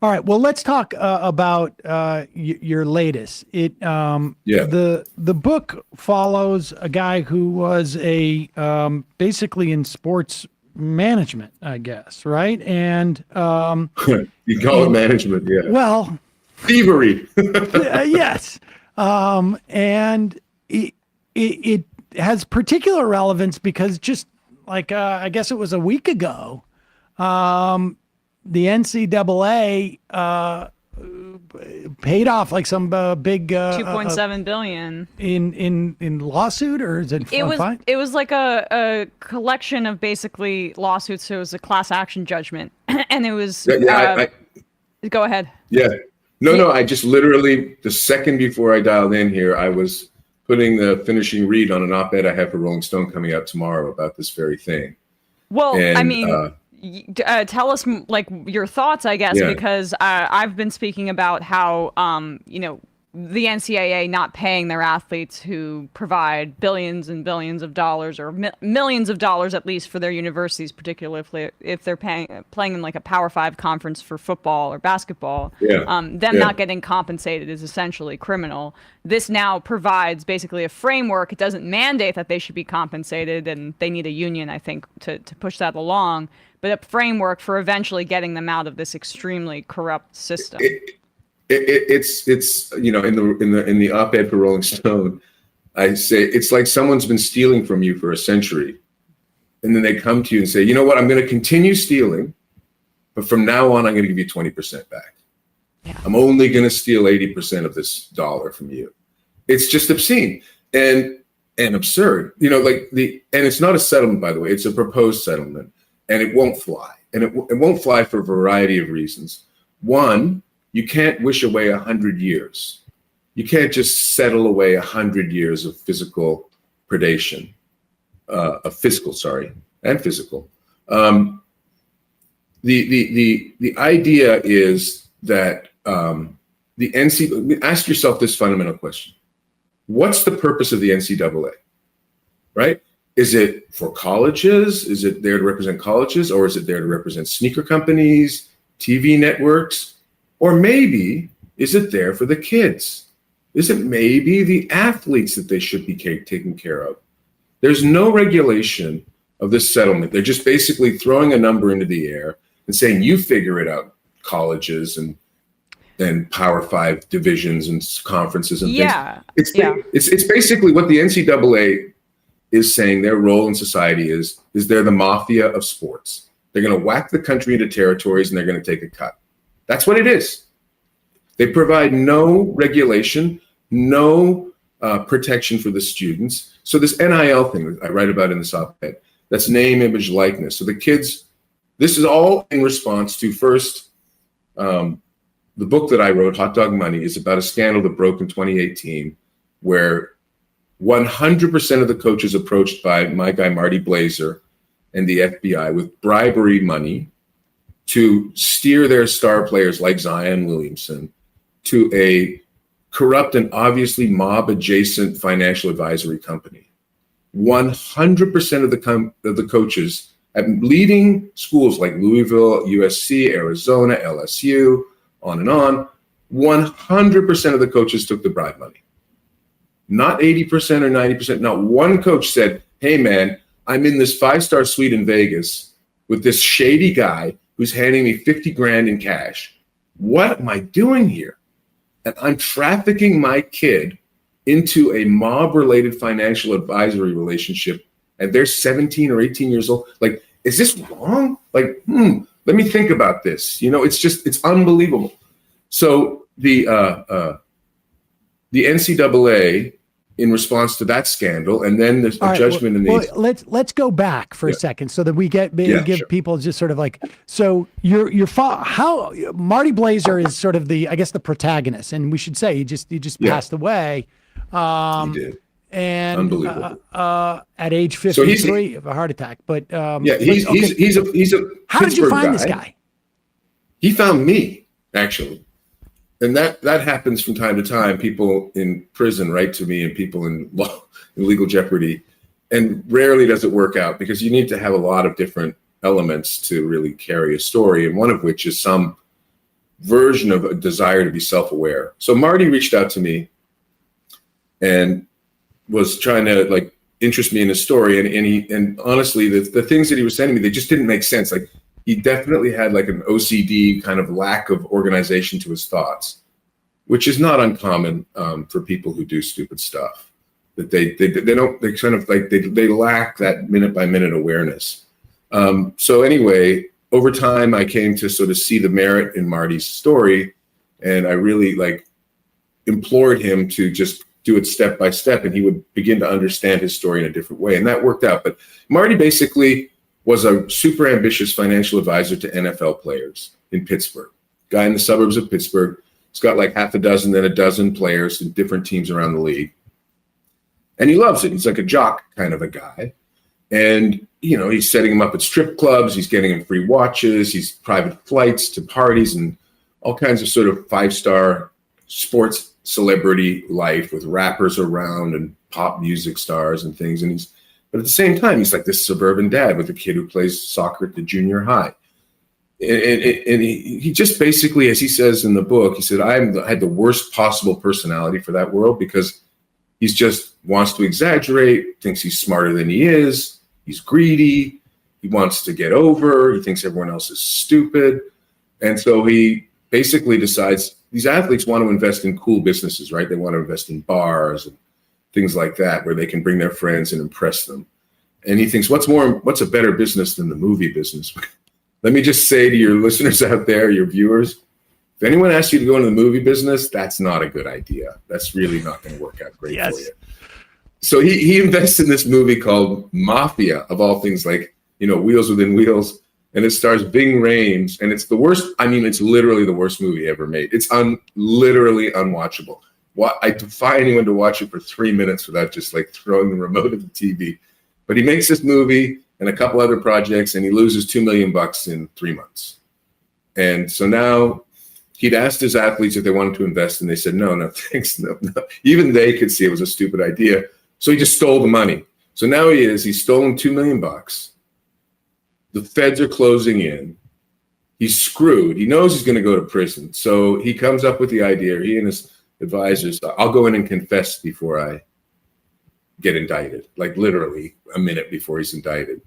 All right. Well, let's talk about your latest. The book follows a guy who was a basically in sports management, I guess, right? And you call it management, yeah. Well, thievery. Yes, and it has particular relevance because just like I guess it was a week ago. The NCAA paid off like some big $2.7 billion in lawsuit, or is it? It was like a collection of basically lawsuits. So it was a class action judgment, and it was. Go ahead. Yeah. No. I just literally the second before I dialed in here, I was putting the finishing read on an op-ed I have for Rolling Stone coming out tomorrow about this very thing. Well, I mean. Tell us like your thoughts, I guess, because I've been speaking about how, the NCAA not paying their athletes who provide billions and billions of dollars or millions of dollars at least for their universities, particularly if they're playing in like a Power 5 conference for football or basketball. Not getting compensated is essentially criminal. This now provides basically a framework. It doesn't mandate that they should be compensated, and they need a union, I think, to push that along. But a framework for eventually getting them out of this extremely corrupt system. It's in the op-ed for Rolling Stone, I say it's like someone's been stealing from you for a century, and then they come to you and say, you know what, I'm going to continue stealing, but from now on I'm going to give you 20% back. Yeah. I'm only going to steal 80% of this dollar from you. It's just obscene and absurd. And it's not a settlement, by the way. It's a proposed settlement. And it won't fly. And it won't fly for a variety of reasons. One, you can't wish away 100 years. You can't just settle away 100 years of physical predation, and physical. The idea is that the NCAA, ask yourself this fundamental question. What's the purpose of the NCAA, right? Is it for colleges? Is it there to represent colleges, or is it there to represent sneaker companies, TV networks? Or maybe, is it there for the kids? Is it maybe the athletes that they should be taken care of? There's no regulation of this settlement. They're just basically throwing a number into the air and saying, you figure it out, colleges and Power 5 divisions and conferences and things. It's basically what the NCAA is saying their role in society is they're the mafia of sports. They're going to whack the country into territories and they're going to take a cut. That's what it is. They provide no regulation, no protection for the students. So this NIL thing I write about in this op-ed, that's name, image, likeness. So the kids, this is all in response to first, the book that I wrote, Hot Dog Money, is about a scandal that broke in 2018 where 100% of the coaches approached by my guy, Marty Blazer, and the FBI with bribery money to steer their star players like Zion Williamson to a corrupt and obviously mob-adjacent financial advisory company. 100% of the coaches at leading schools like Louisville, USC, Arizona, LSU, on and on, 100% of the coaches took the bribe money. Not 80% or 90%. Not one coach said, hey, man, I'm in this 5-star suite in Vegas with this shady guy who's handing me 50 grand in cash. What am I doing here? And I'm trafficking my kid into a mob-related financial advisory relationship, and they're 17 or 18 years old. Like, is this wrong? Like, let me think about this. It's unbelievable. So the NCAA, in response to that scandal, and then there's a judgment in the. Well, let's go back for a second so that we give people just sort of like, so how Marty Blazer is sort of the protagonist, and we should say he just passed away. He did. And unbelievable. At age 53 of a heart attack. But he's a how did you find this guy? He found me, actually. And that happens from time to time. People in prison write to me, and people in legal jeopardy. And rarely does it work out, because you need to have a lot of different elements to really carry a story. And one of which is some version of a desire to be self-aware. So Marty reached out to me and was trying to like interest me in his story. And honestly, the things that he was sending me, they just didn't make sense. Like he definitely had like an OCD kind of lack of organization to his thoughts, which is not uncommon for people who do stupid stuff. That they lack that minute by minute awareness. So anyway, over time, I came to sort of see the merit in Marty's story, and I really like implored him to just do it step by step, and he would begin to understand his story in a different way, and that worked out. But Marty basically was a super ambitious financial advisor to NFL players in Pittsburgh. Guy in the suburbs of Pittsburgh. He's got like half a dozen, then a dozen players in different teams around the league. And he loves it. He's like a jock kind of a guy. And, you know, he's setting them up at strip clubs. He's getting them free watches. He's private flights to parties and all kinds of sort of five-star sports celebrity life with rappers around and pop music stars and things. But at the same time, he's like this suburban dad with a kid who plays soccer at the junior high. And he just basically, as he says in the book, he said, I had the worst possible personality for that world because he's just wants to exaggerate, thinks he's smarter than he is. He's greedy. He wants to get over. He thinks everyone else is stupid. And so he basically decides these athletes want to invest in cool businesses, right? They want to invest in bars and things like that where they can bring their friends and impress them. And he thinks, what's a better business than the movie business? Let me just say to your listeners out there, your viewers, if anyone asks you to go into the movie business, that's not a good idea. That's really not going to work out great for you. So he invests in this movie called Mafia, of all things, like, you know, Wheels Within Wheels. And it stars Ving Rhames. And it's the worst. I mean, it's literally the worst movie ever made. It's literally unwatchable. I defy anyone to watch it for 3 minutes without just like throwing the remote at the TV. But he makes this movie and a couple other projects, and he loses $2 million in 3 months. And so now he'd asked his athletes if they wanted to invest, and they said, no, thanks, no. Even they could see it was a stupid idea. So he just stole the money. So now he's stolen $2 million. The feds are closing in. He's screwed. He knows he's going to go to prison. So he comes up with the idea, he and his advisors, I'll go in and confess before I get indicted, like literally a minute before he's indicted.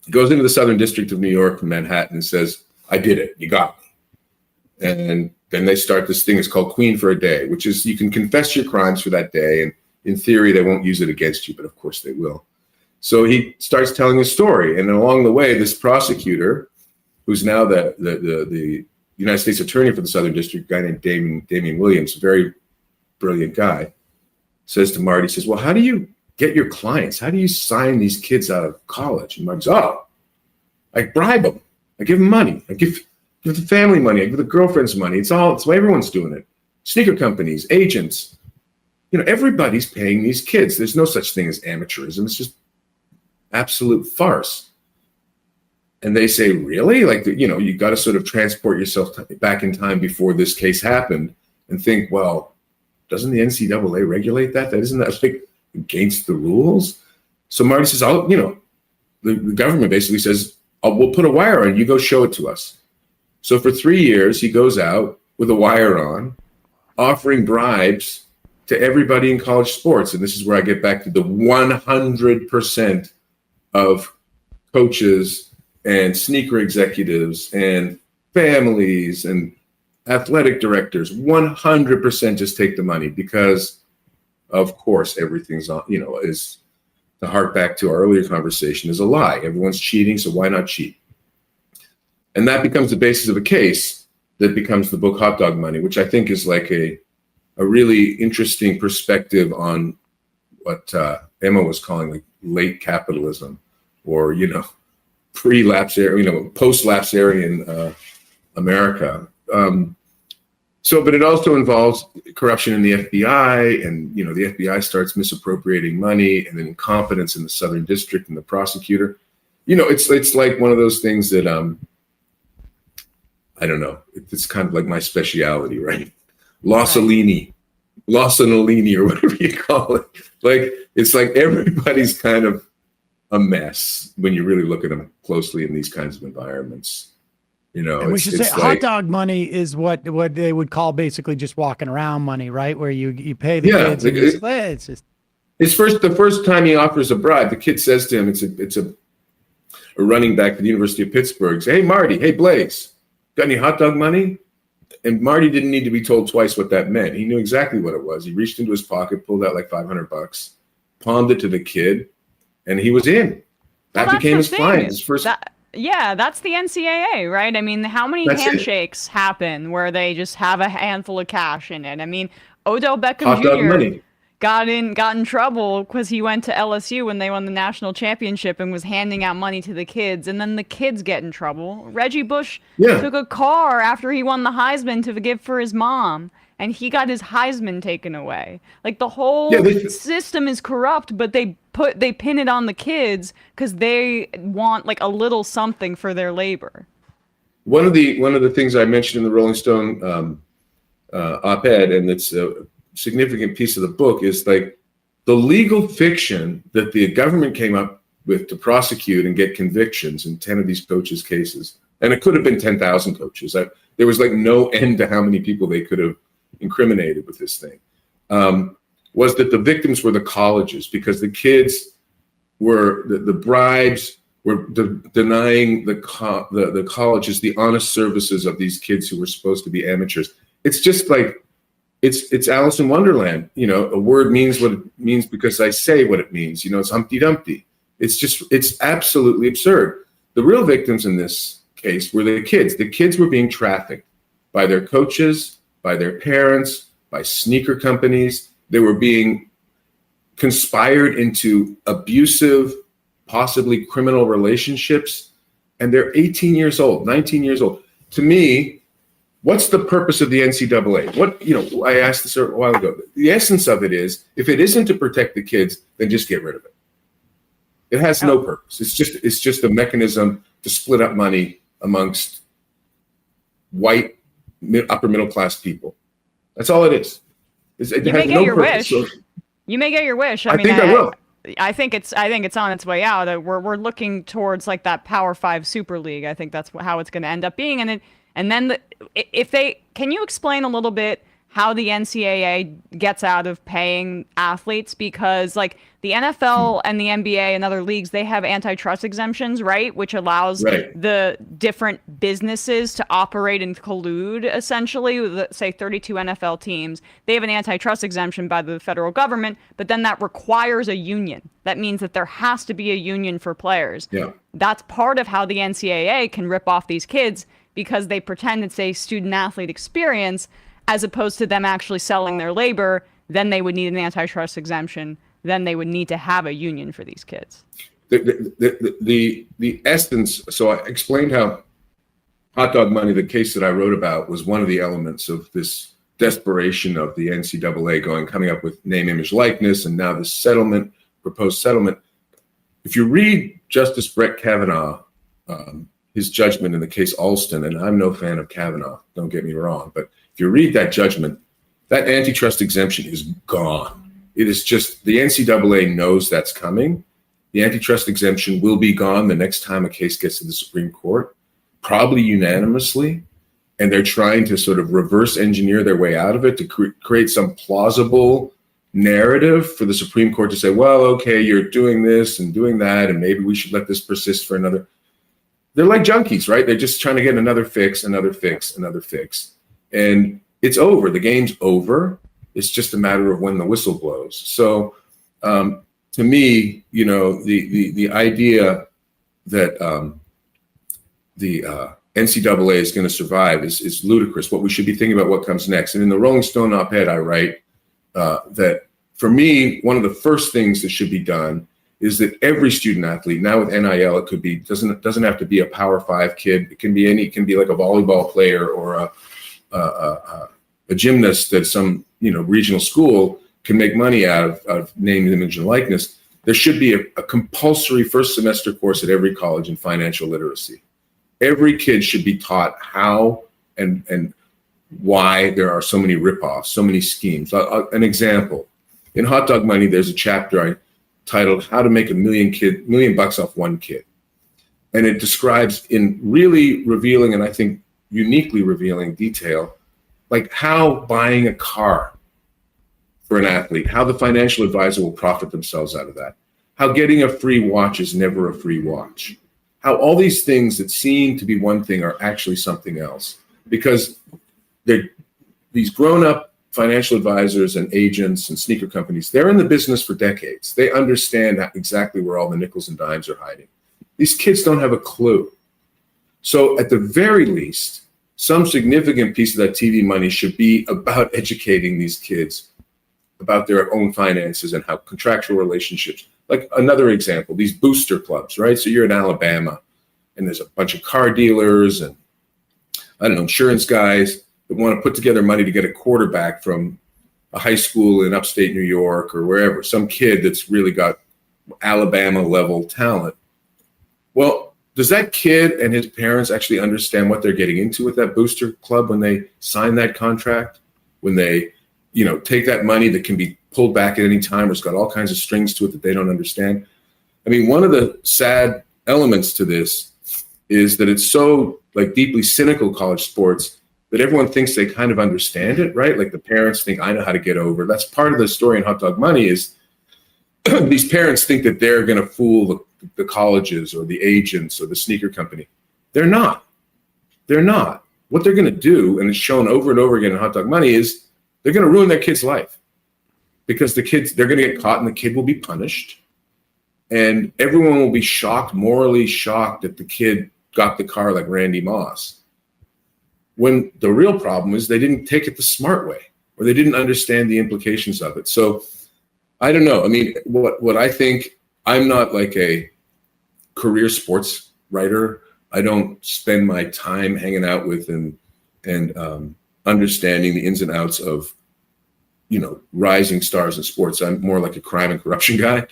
He goes into the Southern District of New York, Manhattan, and says, I did it. You got me. And then they start this thing. It's called Queen for a Day, which is you can confess your crimes for that day. And in theory, they won't use it against you, but of course they will. So he starts telling his story. And along the way, this prosecutor, who's now the United States attorney for the Southern District, a guy named Damian Williams, a very brilliant guy, says to Marty, says, well, how do you get your clients? How do you sign these kids out of college? And Marty's, I bribe them. I give them money. I give the family money. I give the girlfriends money. It's why everyone's doing it. Sneaker companies, agents, you know, everybody's paying these kids. There's no such thing as amateurism. It's just absolute farce. And they say, really? Like, you know, you got to sort of transport yourself back in time before this case happened and think, well, doesn't the NCAA regulate that? Isn't that like against the rules? So Marty says, the government basically says, we'll put a wire on, you go show it to us. So for 3 years, he goes out with a wire on, offering bribes to everybody in college sports. And this is where I get back to the 100% of coaches and sneaker executives and families and athletic directors, 100% just take the money because, of course, everything's on, is to hark back to our earlier conversation, is a lie. Everyone's cheating, so why not cheat? And that becomes the basis of a case that becomes the book Hot Dog Money, which I think is like a really interesting perspective on what Emma was calling like late capitalism, or pre-lapsarian, post-lapsarian America. But it also involves corruption in the FBI, and the FBI starts misappropriating money, and then incompetence in the Southern District and the prosecutor. It's like one of those things that I don't know. It's kind of like my speciality, right? Lawsonolini, or whatever you call it. Like, it's like everybody's kind of a mess when you really look at them closely in these kinds of environments. And we should say hot dog money is what they would call basically just walking around money, right? Where you pay the kids. And it's just the first time he offers a bribe, the kid says to him, it's a running back at the University of Pittsburgh. Say, hey Marty, hey Blaze, got any hot dog money? And Marty didn't need to be told twice what that meant. He knew exactly what it was. He reached into his pocket, pulled out like $500, palmed it to the kid, and he was in. That became his fine. His first. Yeah, that's the NCAA, right? I mean, how many handshakes happen where they just have a handful of cash in it? I mean, Odell Beckham Jr. got in trouble because he went to LSU when they won the national championship and was handing out money to the kids, and then the kids get in trouble. Reggie Bush took a car after he won the Heisman to give for his mom, and he got his Heisman taken away. Like, the whole system is corrupt, but they pin it on the kids because they want like a little something for their labor. One of the things I mentioned in the Rolling Stone op-ed, and it's a significant piece of the book, is like the legal fiction that the government came up with to prosecute and get convictions in 10 of these coaches' cases. And it could have been 10,000 coaches. There was like no end to how many people they could have incriminated with this thing. Was that the victims were the colleges, because the kids were the bribes were denying the colleges the honest services of these kids who were supposed to be amateurs. It's just like it's Alice in Wonderland. A word means what it means because I say what it means. It's Humpty Dumpty. It's absolutely absurd. The real victims in this case were the kids. The kids were being trafficked by their coaches, by their parents, by sneaker companies. They were being conspired into abusive, possibly criminal relationships, and they're 18 years old, 19 years old. To me, what's the purpose of the NCAA? I asked this a while ago. The essence of it is, if it isn't to protect the kids, then just get rid of it. It has no purpose. It's just a mechanism to split up money amongst white, upper middle class people. That's all it is. You may get your wish. You may get your wish. I mean, I will. I think it's on its way out. We're looking towards like that Power 5 Super League. I think that's how it's going to end up being. And then can you explain a little bit how the NCAA gets out of paying athletes? Because like the NFL and the NBA and other leagues, they have antitrust exemptions, right? Which allows the different businesses to operate and collude, essentially, with, say, 32 NFL teams. They have an antitrust exemption by the federal government, but then that requires a union. That means that there has to be a union for players. Yeah. That's part of how the NCAA can rip off these kids, because they pretend it's a student-athlete experience as opposed to them actually selling their labor. Then they would need an antitrust exemption. Then they would need to have a union for these kids. The essence, so I explained how hot dog money, the case that I wrote about, was one of the elements of this desperation of the NCAA coming up with name, image, likeness, and now this proposed settlement. If you read Justice Brett Kavanaugh, his judgment in the case Alston, and I'm no fan of Kavanaugh, don't get me wrong, but if you read that judgment, that antitrust exemption is gone. It is just, the NCAA knows that's coming. The antitrust exemption will be gone the next time a case gets to the Supreme Court, probably unanimously. And they're trying to sort of reverse engineer their way out of it to create some plausible narrative for the Supreme Court to say, well, okay, you're doing this and doing that, and maybe we should let this persist for another. They're like junkies, right? They're just trying to get another fix, another fix, another fix. And it's over. The game's over. It's just a matter of when the whistle blows. So to me, the idea that the NCAA is going to survive is ludicrous. What we should be thinking about what comes next. And in the Rolling Stone op-ed, I write that for me, one of the first things that should be done is that every student athlete, now with NIL, it could be, doesn't have to be a Power 5 kid. It can be it can be like a volleyball player or a gymnast that some regional school can make money out of name, image, and likeness. There should be a compulsory first semester course at every college in financial literacy. Every kid should be taught how and why there are so many ripoffs, so many schemes. An example, in Hot Dog Money, there's a chapter I titled "How to Make $1 million off One Kid." And it describes in really revealing, and I think uniquely revealing detail, like how buying a car for an athlete, how the financial advisor will profit themselves out of that, how getting a free watch is never a free watch, how all these things that seem to be one thing are actually something else, because they're these grown-up financial advisors and agents and sneaker companies, they're in the business for decades. They understand exactly where all the nickels and dimes are hiding. These kids don't have a clue. So at the very least, some significant piece of that TV money should be about educating these kids about their own finances and how contractual relationships, like another example, these booster clubs, right? So you're in Alabama and there's a bunch of car dealers and, I don't know, insurance guys that want to put together money to get a quarterback from a high school in upstate New York or wherever, some kid that's really got Alabama level talent. Well, does that kid and his parents actually understand what they're getting into with that booster club when they sign that contract, when they, take that money that can be pulled back at any time or it's got all kinds of strings to it that they don't understand? I mean, one of the sad elements to this is that it's so deeply cynical, college sports, that everyone thinks they kind of understand it, right? Like the parents think, I know how to get over. That's part of the story in Hot Dog Money is these parents think that they're going to fool the colleges or the agents or the sneaker company. They're not. They're not. What they're going to do, and it's shown over and over again in Hot Dog Money, is they're going to ruin their kid's life because they're going to get caught and the kid will be punished. And everyone will be shocked, morally shocked that the kid got the car like Randy Moss. When the real problem is they didn't take it the smart way or they didn't understand the implications of it. So I don't know. I mean, what I think, I'm not like a career sports writer. I don't spend my time hanging out with and understanding the ins and outs of, rising stars in sports. I'm more like a crime and corruption guy.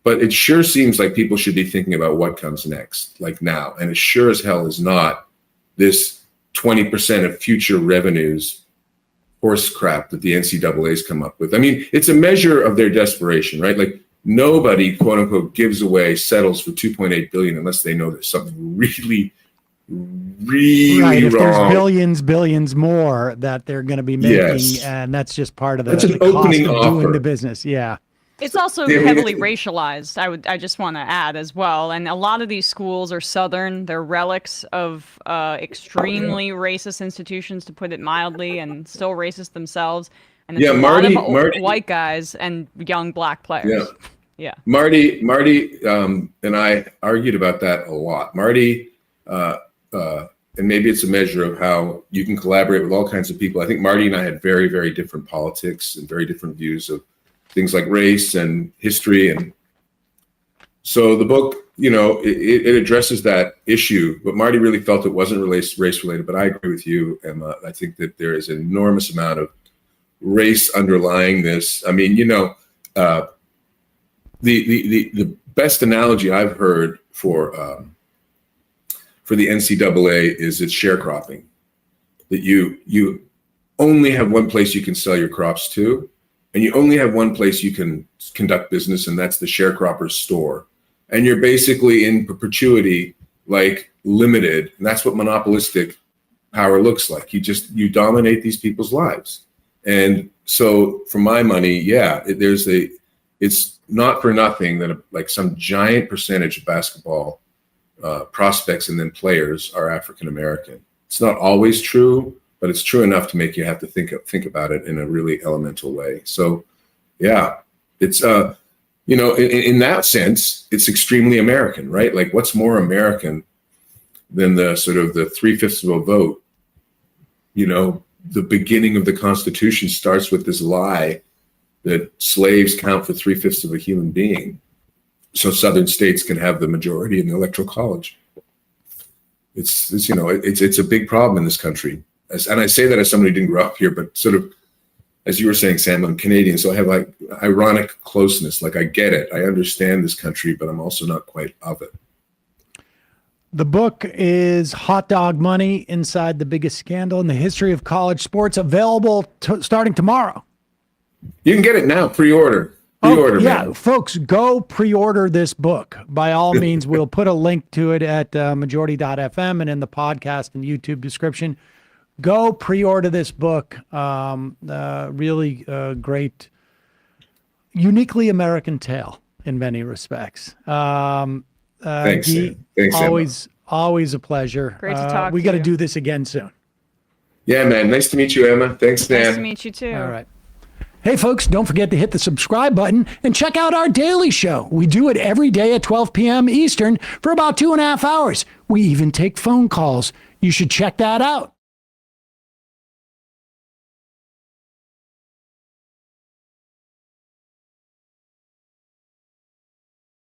But it sure seems like people should be thinking about what comes next, like now. And it sure as hell is not this 20% of future revenues horse crap that the NCAA's come up with. I mean, it's a measure of their desperation, right? Like nobody, quote unquote, gives away, settles for $2.8 billion unless they know there's something really, really right, if wrong. There's billions more that they're going to be making, yes. And that's just part of that's the an cost opening of offer. doing the business. Yeah. It's also heavily racialized. I just want to add as well. And a lot of these schools are Southern. They're relics of extremely racist institutions, to put it mildly, and still racist themselves. And it's a lot of white guys and young black players. Yeah. Marty and I argued about that a lot. Marty, and maybe it's a measure of how you can collaborate with all kinds of people. I think Marty and I had very, very different politics and very different views of things like race and history. And so the book, it addresses that issue, but Marty really felt it wasn't race related. But I agree with you, Emma. I think that there is an enormous amount of race underlying this. I mean, the best analogy I've heard for the NCAA is it's sharecropping, that you only have one place you can sell your crops to. And you only have one place you can conduct business, and that's the sharecropper's store. And you're basically in perpetuity, limited. And that's what monopolistic power looks like. You dominate these people's lives. And so for my money, it's not for nothing that some giant percentage of basketball prospects and then players are African-American. It's not always true, but it's true enough to make you have to think about it in a really elemental way. So, yeah, it's in that sense, it's extremely American, right? Like, what's more American than the sort of the 3/5 of a vote? The beginning of the Constitution starts with this lie that slaves count for 3/5 of a human being, so Southern states can have the majority in the Electoral College. It's a big problem in this country. And I say that as somebody who didn't grow up here, but sort of, as you were saying, Sam, I'm Canadian, so I have ironic closeness. I get it. I understand this country, but I'm also not quite of it. The book is Hot Dog Money, Inside the Biggest Scandal in the History of College Sports, available starting tomorrow. You can get it now, pre-order. Pre-order, yeah, man. folks, go pre-order this book. By all means, we'll put a link to it at majority.fm and in the podcast and YouTube description. Go pre-order this book. Really great, uniquely American tale in many respects. Thanks, Guy, Thanks, always a pleasure. Great to talk We to got to you. do this again soon. Yeah, man. Nice to meet you, Emma. Thanks, Dan. Nice to meet you too. All right. Hey, folks, don't forget to hit the subscribe button and check out our daily show. We do it every day at 12 p.m. Eastern for about 2.5 hours. We even take phone calls. You should check that out.